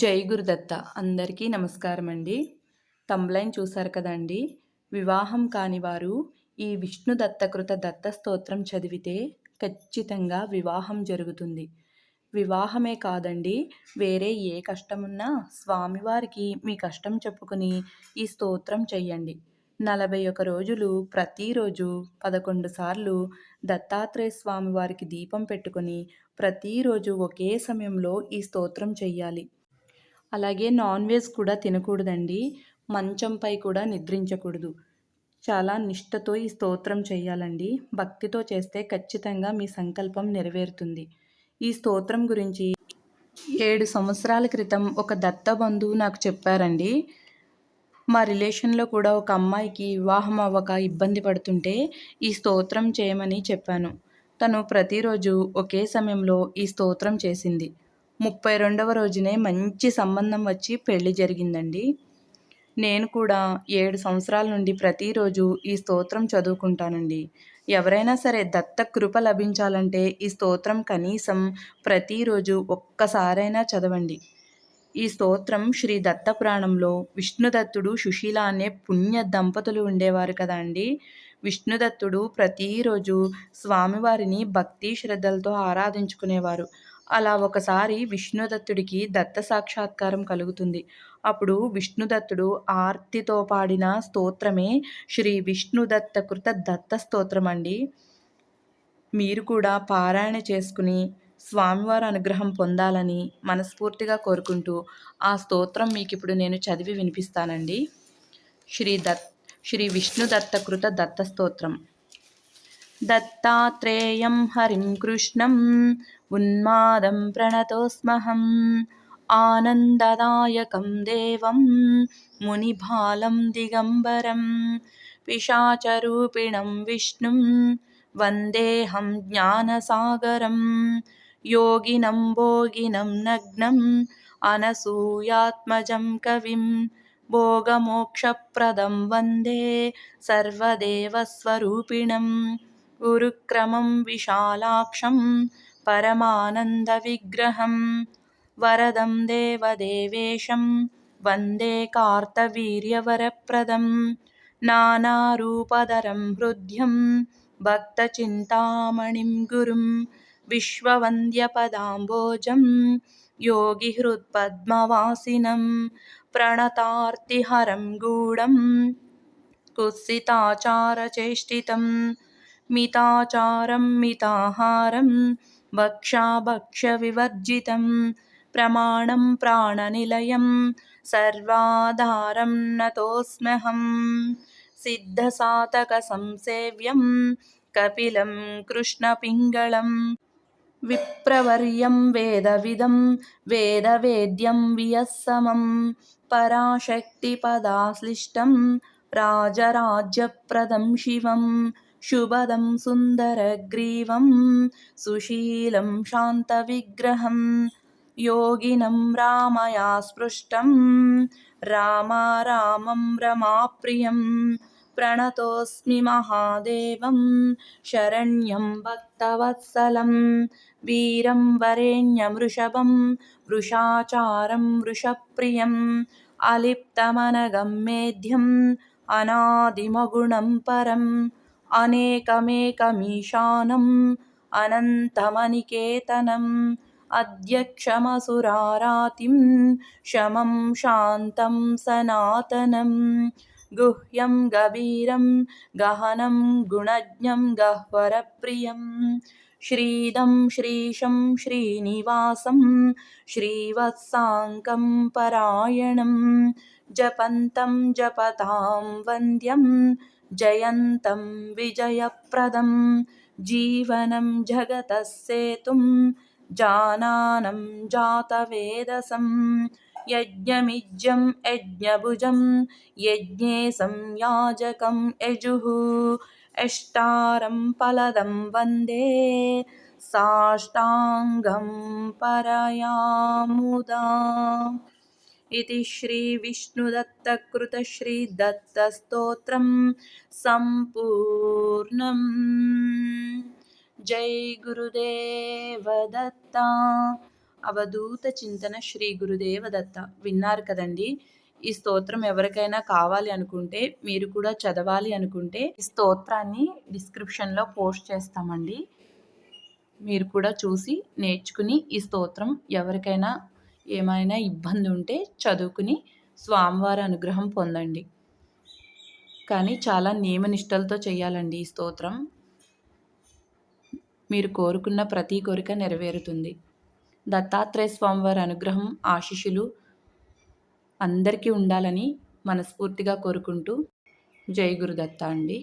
జై గురుదత్త. అందరికీ నమస్కారం అండి. తంబ్లైన్ చూశారు కదండి. వివాహం కాని వారు ఈ విష్ణు దత్తకృత దత్త స్తోత్రం చదివితే ఖచ్చితంగా వివాహం జరుగుతుంది. వివాహమే కాదండి, వేరే ఏ కష్టమున్నా స్వామివారికి మీ కష్టం చెప్పుకుని ఈ స్తోత్రం చెయ్యండి. 41 రోజులు ప్రతిరోజు 11 సార్లు దత్తాత్రేయ స్వామివారికి దీపం పెట్టుకొని ప్రతిరోజు ఒకే సమయంలో ఈ స్తోత్రం చెయ్యాలి. అలాగే నాన్ వెజ్ కూడా తినకూడదండి. మంచంపై కూడా నిద్రించకూడదు. చాలా నిష్టతో ఈ స్తోత్రం చేయాలండి. భక్తితో చేస్తే ఖచ్చితంగా మీ సంకల్పం నెరవేరుతుంది. ఈ స్తోత్రం గురించి 7 సంవత్సరాల క్రితం ఒక దత్త బంధువు నాకు చెప్పారండి. మా రిలేషన్లో కూడా ఒక అమ్మాయికి వివాహం అవ్వక ఇబ్బంది పడుతుంటే ఈ స్తోత్రం చేయమని చెప్పాను. తను ప్రతిరోజు ఒకే సమయంలో ఈ స్తోత్రం చేసింది. 32వ రోజునే మంచి సంబంధం వచ్చి పెళ్లి జరిగిందండి. నేను కూడా 7 సంవత్సరాల నుండి ప్రతిరోజు ఈ స్తోత్రం చదువుకుంటానండి. ఎవరైనా సరే దత్త కృప లభించాలంటే ఈ స్తోత్రం కనీసం ప్రతిరోజు ఒక్కసారైనా చదవండి. ఈ స్తోత్రం శ్రీ దత్త పురాణంలో విష్ణుదత్తుడు, సుశీల అనే పుణ్య దంపతులు ఉండేవారు కదా అండి. విష్ణుదత్తుడు ప్రతిరోజు స్వామివారిని భక్తి శ్రద్ధలతో ఆరాధించుకునేవారు. అలా ఒకసారి విష్ణుదత్తుడికి దత్త సాక్షాత్కారం కలుగుతుంది. అప్పుడు విష్ణుదత్తుడు ఆర్తితో పాడిన స్తోత్రమే శ్రీ విష్ణుదత్త కృత దత్త స్తోత్రం అండి. మీరు కూడా పారాయణ చేసుకుని స్వామివారి అనుగ్రహం పొందాలని మనస్ఫూర్తిగా కోరుకుంటూ ఆ స్తోత్రం మీకు ఇప్పుడు నేను చదివి వినిపిస్తానండి. శ్రీ విష్ణుదత్త కృత దత్త స్తోత్రం. దత్తాత్రేయం హరిం కృష్ణం ఉన్మాదం ప్రణతోస్మహం ఆనందదాయకం దేవం మునిబాలం దిగంబరం పిశాచరూపిణం విష్ణుం వందేహం జ్ఞానసాగరం యోగినం భోగినం నగ్నం అనసూయాత్మజం కవిం భోగమోక్షప్రదం వందే సర్వదేవస్వరూపిణం గురుక్రమం విశాలాక్షం పరమానందవిగ్రహం వరదం దేవదేవేశం వందే కార్తవీర్యవరప్రదం నానారూపధరం హృద్యం భక్తచింతామణిం గురుం విశ్వవంద్యపదాంబోజం యోగిహృత్పద్మవాసినం ప్రణతార్తిహరం గూఢం కుత్సితాచారచేష్టితం మితాచారం మితాహారం భక్ష్యవివర్జితం ప్రమాణం ప్రాణనిలయం సర్వాధారం నతోస్మ్యహం సిద్ధసాతక సంసేవ్యం కపిలం కృష్ణపింగళం విప్రవర్యం వేదవిదం వేదవేద్యం వియస్సమం పరాశక్తిపదాశ్లిష్టం రాజరాజ్యప్రదం శివం శుభదం సుందరగ్రీవం సుశీలం శాంతవిగ్రహం యోగినం రామయా స్పృష్టం రామం రమాప్రియం ప్రణతోస్మి మహాదేవం శరణ్యం భక్తవత్సలం వీరం వరేణ్యమృషభం వృషాచారం వృషప్రియం అలిప్తమనగం మేధ్యం అనాదిమగుణం పరం అనేకమేకమీశానం అనంతమనికేతనం అధ్యక్షమసురారాతిం శమం శాంతం సనాతనం గుహ్యం గభీరం గహనం గుణజ్ఞం గహ్వరప్రియం శ్రీదం శ్రీశం శ్రీనివాసం శ్రీవత్సాంకం పరాయణం జపంతం జపతాం వంద్యం జయంతం విజయప్రదం జీవనం జగతస్సేతుం జానానం జాతవేదసం యజ్ఞమిజ్యం యజ్ఞభుజం యజ్ఞే సంయాజకం యజుః అష్టారం ఫలదం వందే సాష్టాంగం పరయాముదా. ఇది శ్రీ విష్ణుదత్తకృత శ్రీ దత్తస్తోత్రం సంపూర్ణం. జై గురుదేవ దత్త. అవధూత చింతన శ్రీ గురుదేవ దత్త. విన్నారు కదండి. ఈ స్తోత్రం ఎవరికైనా కావాలి అనుకుంటే, మీరు కూడా చదవాలి అనుకుంటే ఈ స్తోత్రాన్ని డిస్క్రిప్షన్లో పోస్ట్ చేస్తామండి. మీరు కూడా చూసి నేర్చుకుని ఈ స్తోత్రం ఎవరికైనా ఏమైనా ఇబ్బంది ఉంటే చదువుకుని స్వామివారి అనుగ్రహం పొందండి. కానీ చాలా నియమనిష్టలతో చేయాలండి ఈ స్తోత్రం. మీరు కోరుకున్న ప్రతి కోరిక నెరవేరుతుంది. దత్తాత్రేయ స్వామివారి అనుగ్రహం ఆశీస్సులు అందరికీ ఉండాలని మనస్ఫూర్తిగా కోరుకుంటూ జై గురుదత్త అండి.